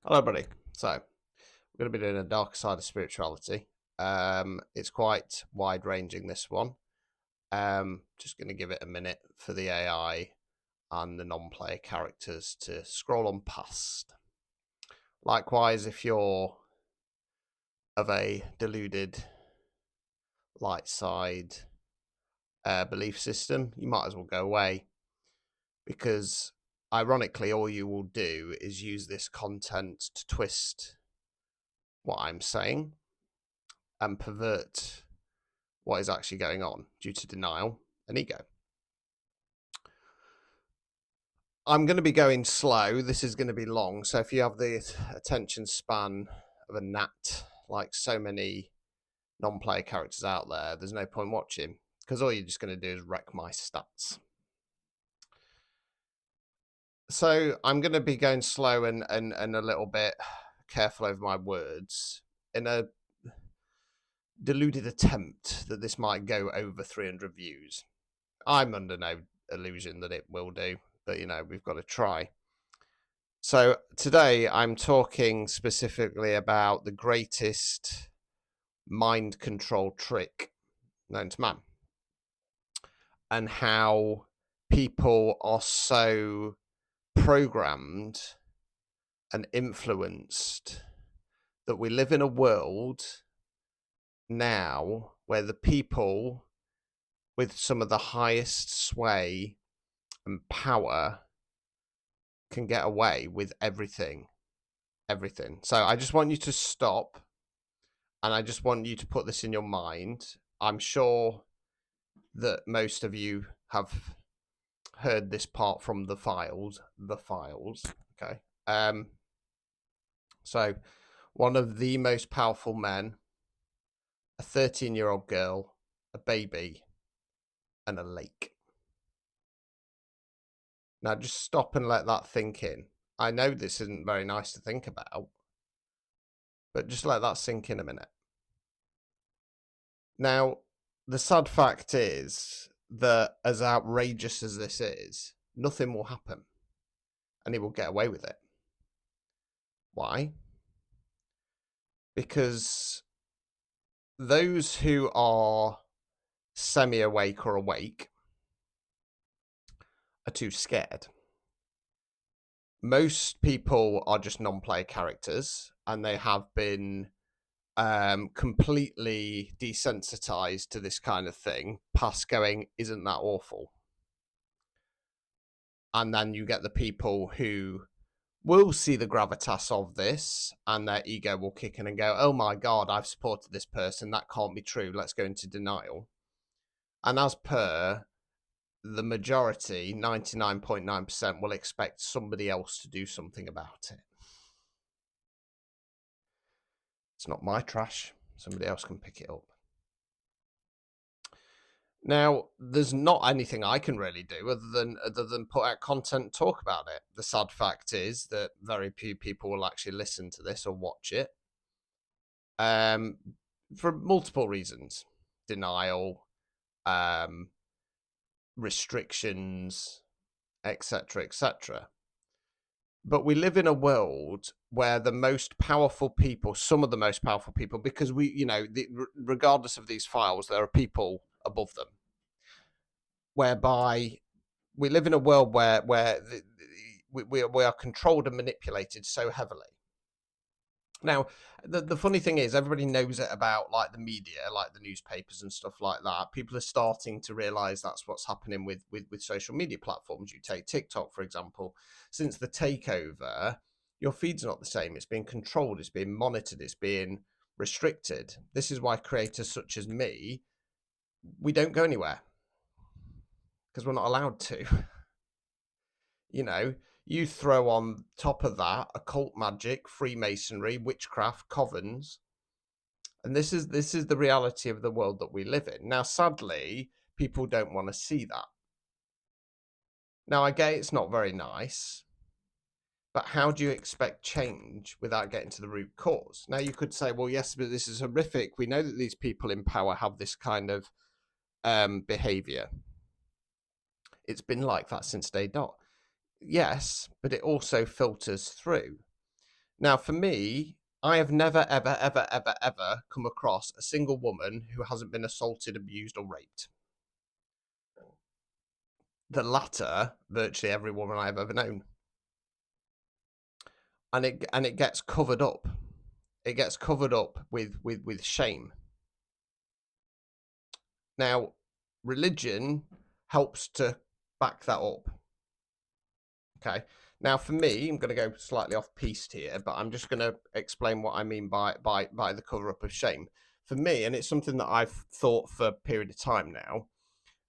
Hello, buddy. So, we're going to be doing a darker side of spirituality. It's quite wide ranging, this one. Just going to give it a minute for the AI and the non player characters to scroll on past. Likewise, if you're of a deluded light side belief system, you might as well go away because, ironically, all you will do is use this content to twist what I'm saying and pervert what is actually going on due to denial and ego. I'm going to be going slow. This is going to be long. So if you have the attention span of a gnat, like so many non-player characters out there, there's no point watching because all you're just going to do is wreck my stats. So I'm going to be going slow and a little bit careful over my words in a deluded attempt that this might go over 300 views. I'm under no illusion that it will do, but we've got to try. So today I'm talking specifically about the greatest mind control trick known to man and how people are so programmed and influenced that we live in a world now where the people with some of the highest sway and power can get away with everything. So I just want you to stop and I just want you to put this in your mind. I'm sure that most of you have heard this part from the files. Okay. So one of the most powerful men, a 13-year-old girl, a baby, and a lake. Now just stop and let that sink in. I know this isn't very nice to think about, but just let that sink in a minute. Now, the sad fact is that as outrageous as this is, nothing will happen and he will get away with it. Why? Because those who are semi-awake or awake are too scared. Most people are just non-player characters and they have been completely desensitized to this kind of thing, past going, isn't that awful? And then you get the people who will see the gravitas of this and their ego will kick in and go, oh my God, I've supported this person. That can't be true. Let's go into denial. And as per the majority, 99.9% will expect somebody else to do something about it. It's not my trash. Somebody else can pick it up. Now, there's not anything I can really do other than put out content and talk about it. The sad fact is that very few people will actually listen to this or watch it. For multiple reasons. Denial, restrictions, etc., etc. But we live in a world where the most powerful people, some of the most powerful people, because regardless of these files, there are people above them, whereby we live in a world where we are controlled and manipulated so heavily. Now, the funny thing is, everybody knows it about like the media, like the newspapers and stuff like that. People are starting to realize that's what's happening with social media platforms. You take TikTok, for example. Since the takeover, your feed's not the same. It's being controlled. It's being monitored. It's being restricted. This is why creators such as me, we don't go anywhere because we're not allowed to. You throw on top of that occult magic, Freemasonry, witchcraft, covens, and this is the reality of the world that we live in. Now, sadly, people don't want to see that. Now, I get it's not very nice, but how do you expect change without getting to the root cause? Now, you could say, well, yes, but this is horrific. We know that these people in power have this kind of behavior. It's been like that since day dot. Yes, but it also filters through. Now, for me, I have never, ever, ever, ever, ever come across a single woman who hasn't been assaulted, abused, or raped. The latter, virtually every woman I've ever known. And it gets covered up. It gets covered up with shame. Now, religion helps to back that up. Okay. Now, for me, I'm going to go slightly off piste here, but I'm just going to explain what I mean by the cover up of shame. For me, and it's something that I've thought for a period of time now,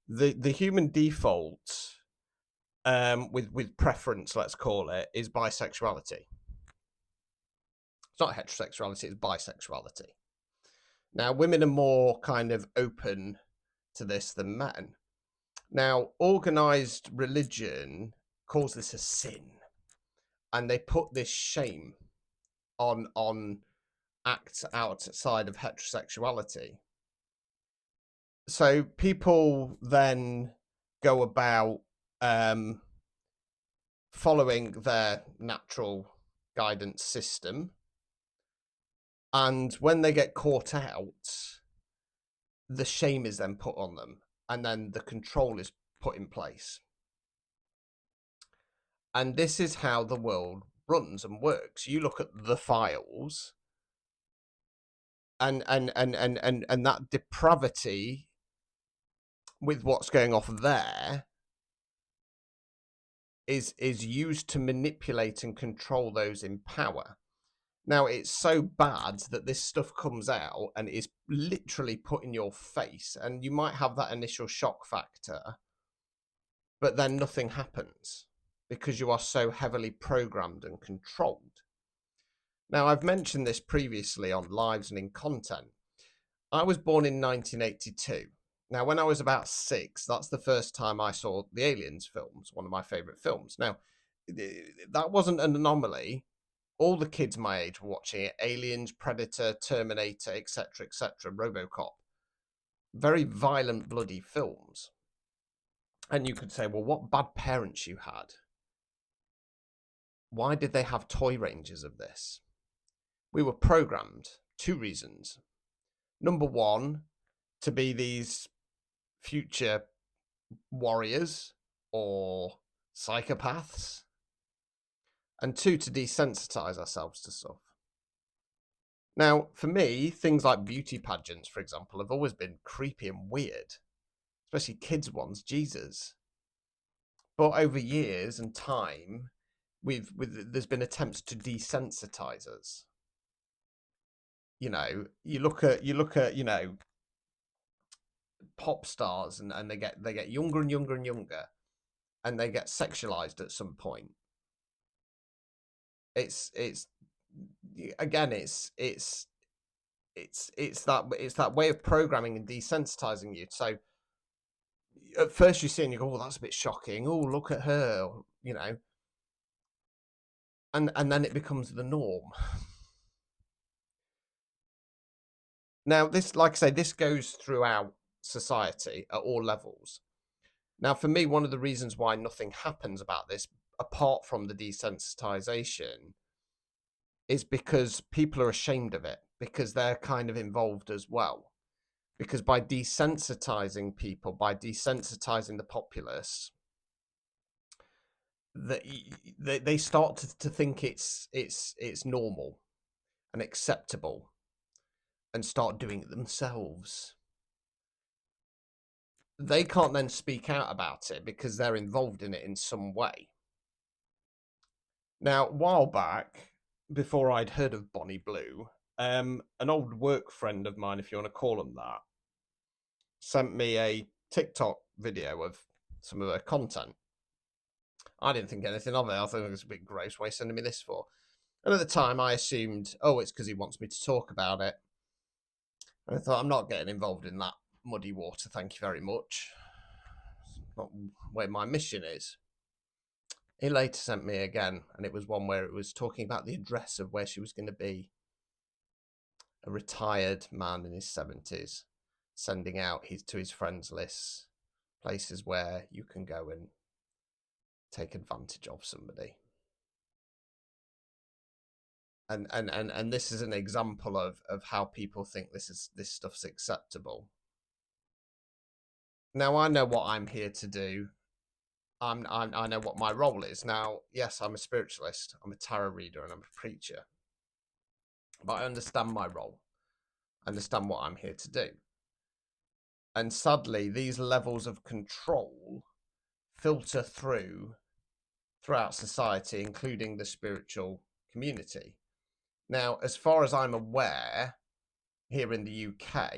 the human default with preference, let's call it, is bisexuality. It's not heterosexuality, it's bisexuality. Now, women are more kind of open to this than men. Now, organized religion calls this a sin, and they put this shame on acts outside of heterosexuality. So people then go about following their natural guidance system, and when they get caught out, the shame is then put on them, and then the control is put in place. And this is how the world runs and works. You look at the files, and that depravity with what's going off there is used to manipulate and control those in power. Now, it's so bad that this stuff comes out and is literally put in your face, and you might have that initial shock factor, but then nothing happens because you are so heavily programmed and controlled. Now, I've mentioned this previously on lives and in content. I was born in 1982. Now, when I was about 6, that's the first time I saw the Aliens films, one of my favourite films. Now, that wasn't an anomaly. All the kids my age were watching it. Aliens, Predator, Terminator, etc., RoboCop. Very violent, bloody films. And you could say, well, what bad parents you had. Why did they have toy ranges of this? We were programmed. 2 reasons. Number 1, to be these future warriors or psychopaths. And 2, to desensitize ourselves to stuff. Now, for me, things like beauty pageants, for example, have always been creepy and weird, especially kids' ones. Jesus. But over years and time, there's been attempts to desensitize us. You know, you look at pop stars, and they get younger and younger and younger, and they get sexualized at some point. It's again, it's that way of programming and desensitizing you. So at first you see and you go, oh, that's a bit shocking. Oh, look at her, you know. And then it becomes the norm. Now, this, like I say, this goes throughout society at all levels. Now, for me, one of the reasons why nothing happens about this, apart from the desensitization, is because people are ashamed of it, because they're kind of involved as well. Because by desensitizing people, by desensitizing the populace, they start to think it's normal and acceptable, and start doing it themselves. They can't then speak out about it because they're involved in it in some way. Now, a while back, before I'd heard of Bonnie Blue, an old work friend of mine, if you want to call them that, sent me a TikTok video of some of her content. I didn't think anything of it. I thought it was a bit gross. Why are you sending me this for? And at the time, I assumed, oh, it's because he wants me to talk about it. And I thought, I'm not getting involved in that muddy water, thank you very much. It's not where my mission is. He later sent me again, and it was one where it was talking about the address of where she was going to be. A retired man in his 70s, sending out to his friends lists, places where you can go and take advantage of somebody. And this is an example of how people think this stuff's acceptable. Now I know what I'm here to do. I know what my role is. Now, yes, I'm a spiritualist, I'm a tarot reader, and I'm a preacher. But I understand my role. I understand what I'm here to do. And sadly, these levels of control filter throughout society, including the spiritual community. Now, as far as I'm aware, here in the UK,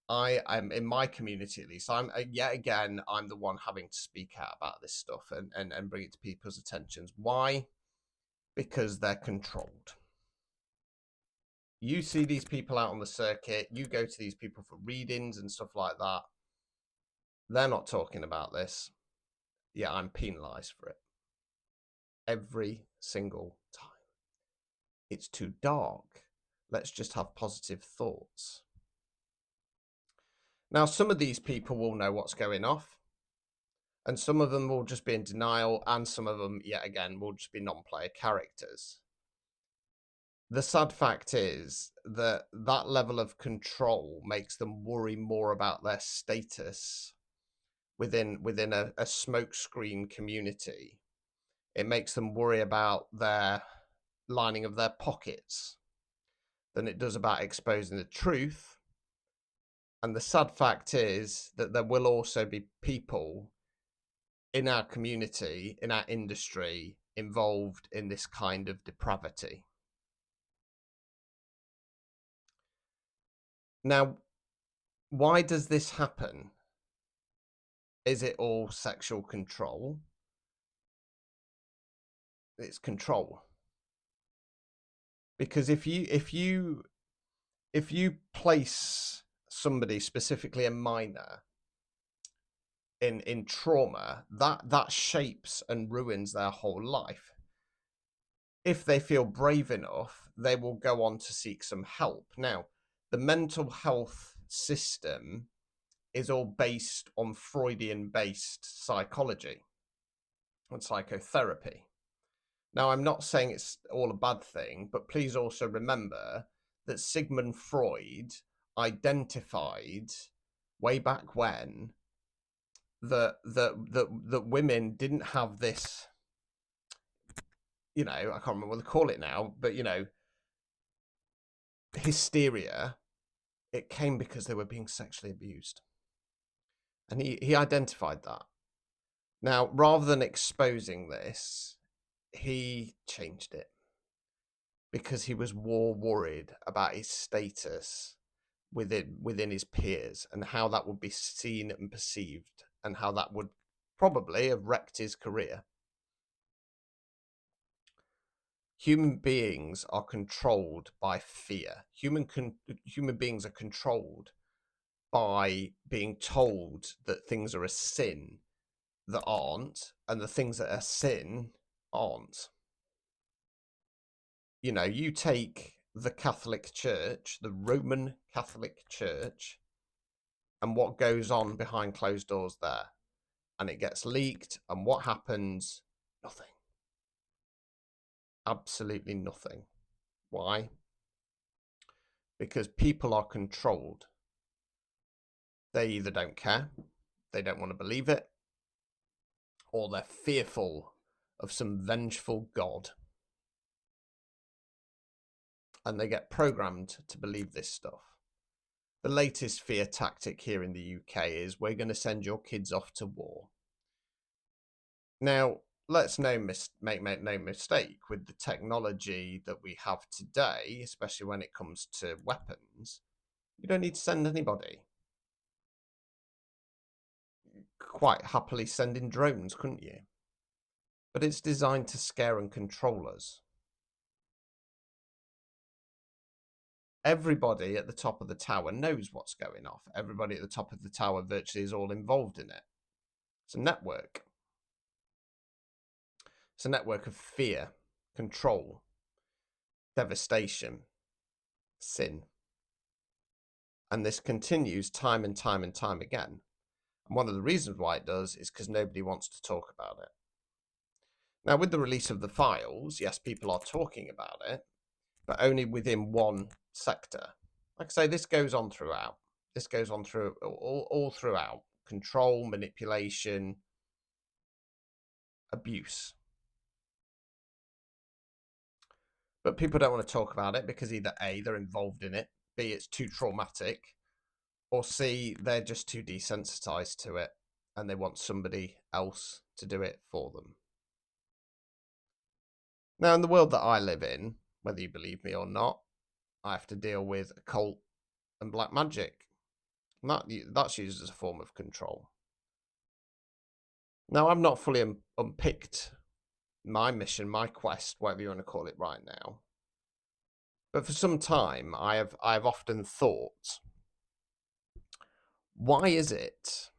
I am in my community at least. I'm yet again, I'm the one having to speak out about this stuff and bring it to people's attentions. Why? Because they're controlled. You see these people out on the circuit, you go to these people for readings and stuff like that. They're not talking about this. Yeah, I'm penalized for it. Every single time. It's too dark. Let's just have positive thoughts. Now, some of these people will know what's going off, and some of them will just be in denial, and some of them, yet again, will just be non-player characters. The sad fact is that that level of control makes them worry more about their status within a smokescreen community. It makes them worry about their lining of their pockets than it does about exposing the truth. And the sad fact is that there will also be people in our community, in our industry, involved in this kind of depravity. Now, why does this happen? Is it all sexual control? It's control. Because if you place somebody, specifically a minor, in trauma, that shapes and ruins their whole life. If they feel brave enough, they will go on to seek some help. Now, the mental health system is all based on Freudian-based psychology and psychotherapy. Now, I'm not saying it's all a bad thing, but please also remember that Sigmund Freud identified way back when that women didn't have this, I can't remember what they call it now, but hysteria. It came because they were being sexually abused, and he identified that. Now, rather than exposing this, he changed it because he was more worried about his status within his peers and how that would be seen and perceived, and how that would probably have wrecked his career. Human beings are controlled by fear. Human beings are controlled by being told that things are a sin that aren't, and the things that are sin aren't. You take the Catholic Church, the Roman Catholic Church, and what goes on behind closed doors there, and it gets leaked, and what happens? Nothing. Absolutely nothing. Why? Because people are controlled. They either don't care, they don't want to believe it, or they're fearful of some vengeful god. And they get programmed to believe this stuff. The latest fear tactic here in the UK is we're going to send your kids off to war. Now, let's make no mistake, with the technology that we have today, especially when it comes to weapons, you don't need to send anybody. Quite happily send in drones, couldn't you? But it's designed to scare and control us. Everybody at the top of the tower knows what's going off. Everybody at the top of the tower virtually is all involved in it. It's a network. It's a network of fear, control, devastation, sin. And this continues time and time and time again. And one of the reasons why it does is because nobody wants to talk about it. Now, with the release of the files, yes, people are talking about it, but only within one sector. Like I say, this goes on throughout. This goes on through all throughout. Control, manipulation, abuse. But people don't want to talk about it because either A, they're involved in it, B, it's too traumatic, or C, they're just too desensitized to it and they want somebody else to do it for them. Now, in the world that I live in, whether you believe me or not, I have to deal with occult and black magic. And that's used as a form of control. Now, I've not fully unpicked my mission, my quest, whatever you want to call it right now. But for some time, I have often thought, why is it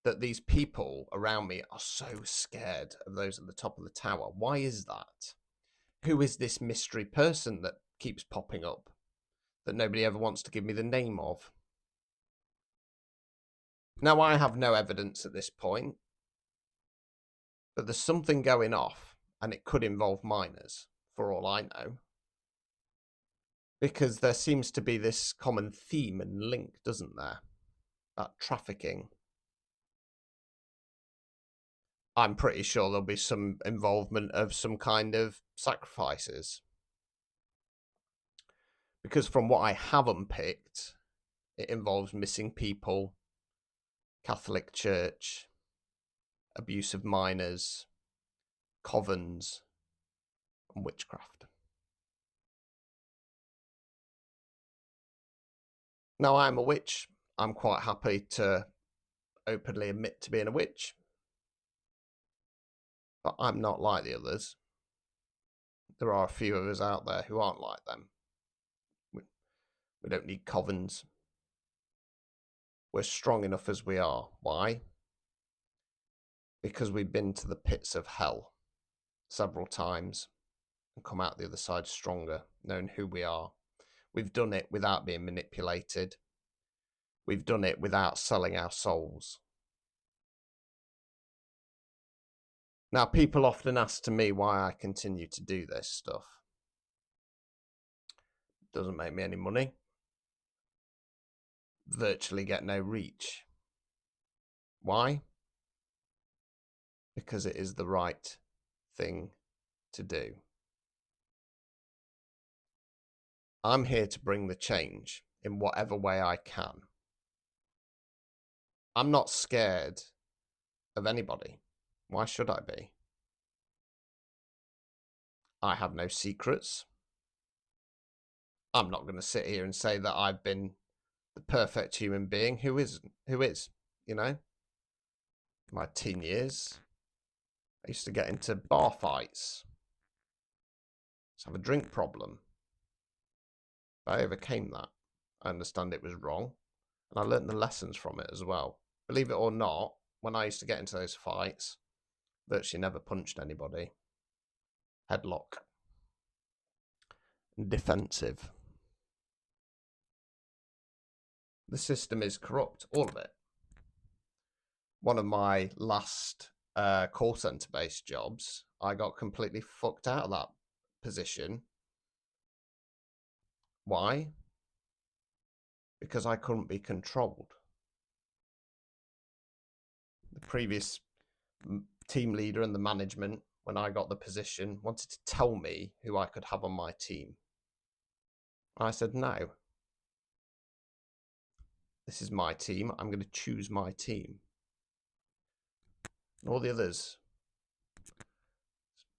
that these people around me are so scared of those at the top of the tower? Why is that? Who is this mystery person that keeps popping up that nobody ever wants to give me the name of? Now, I have no evidence at this point, but there's something going off, and it could involve minors, for all I know. Because there seems to be this common theme and link, doesn't there? That trafficking. I'm pretty sure there'll be some involvement of some kind of sacrifices. Because from what I have unpicked, it involves missing people, Catholic Church, abuse of minors, covens, and witchcraft. Now, I'm a witch. I'm quite happy to openly admit to being a witch. But I'm not like the others. There are a few of us out there who aren't like them. We don't need covens. We're strong enough as we are. Why? Because we've been to the pits of hell several times and come out the other side stronger, knowing who we are. We've done it without being manipulated. We've done it without selling our souls. Now, people often ask to me why I continue to do this stuff. It doesn't make me any money. Virtually get no reach. Why? Because it is the right thing to do. I'm here to bring the change in whatever way I can. I'm not scared of anybody. Why should I be? I have no secrets. I'm not going to sit here and say that I've been the perfect human being. Who isn't? Who is? You know? My teen years, I used to get into bar fights. I have a drink problem. I overcame that. I understand it was wrong. And I learned the lessons from it as well. Believe it or not, when I used to get into those fights, virtually never punched anybody. Headlock. Defensive. The system is corrupt, all of it. One of my last call centre based jobs, I got completely fucked out of that position. Why? Because I couldn't be controlled. The previous team leader and the management, when I got the position, wanted to tell me who I could have on my team. I said, no. This is my team. I'm going to choose my team. And all the others,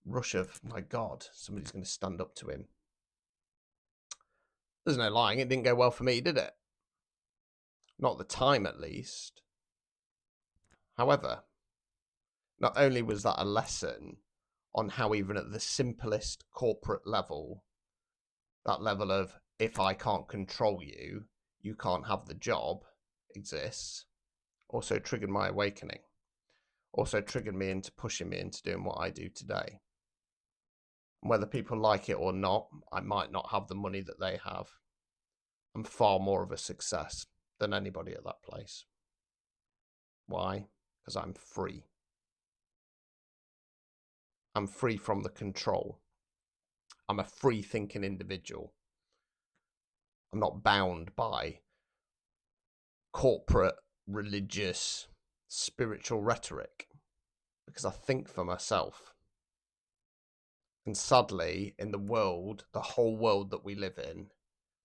rush of, my God, somebody's going to stand up to him. There's no lying. It didn't go well for me, did it? Not at the time, at least. However, not only was that a lesson on how even at the simplest corporate level, that level of, if I can't control you, you can't have the job, exists, also triggered my awakening. Also triggered me into pushing me into doing what I do today. And whether people like it or not, I might not have the money that they have. I'm far more of a success than anybody at that place. Why? Because I'm free. I'm free from the control. I'm a free thinking individual. I'm not bound by corporate, religious, spiritual rhetoric because I think for myself. And sadly, in the world, the whole world that we live in,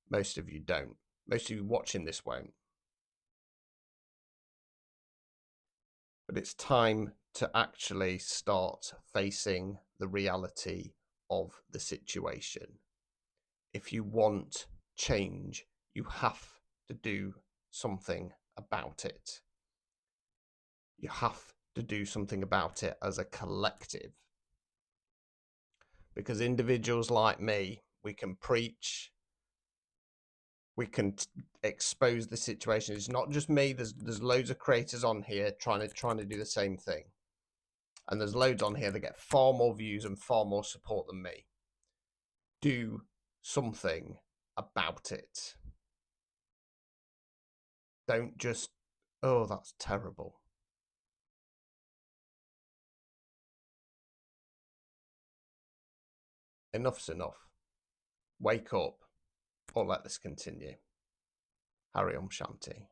most of you don't. Most of you watching this won't. But it's time to actually start facing the reality of the situation. If you want change, you have to do something about it. You have to do something about it as a collective. Because individuals like me, we can preach, we can expose the situation. It's not just me. There's loads of creators on here trying to do the same thing, and there's loads on here that get far more views and far more support than me. Do something about it. Don't just, oh, that's terrible. Enough's enough. Wake up, or let this continue. Hari Om Shanti.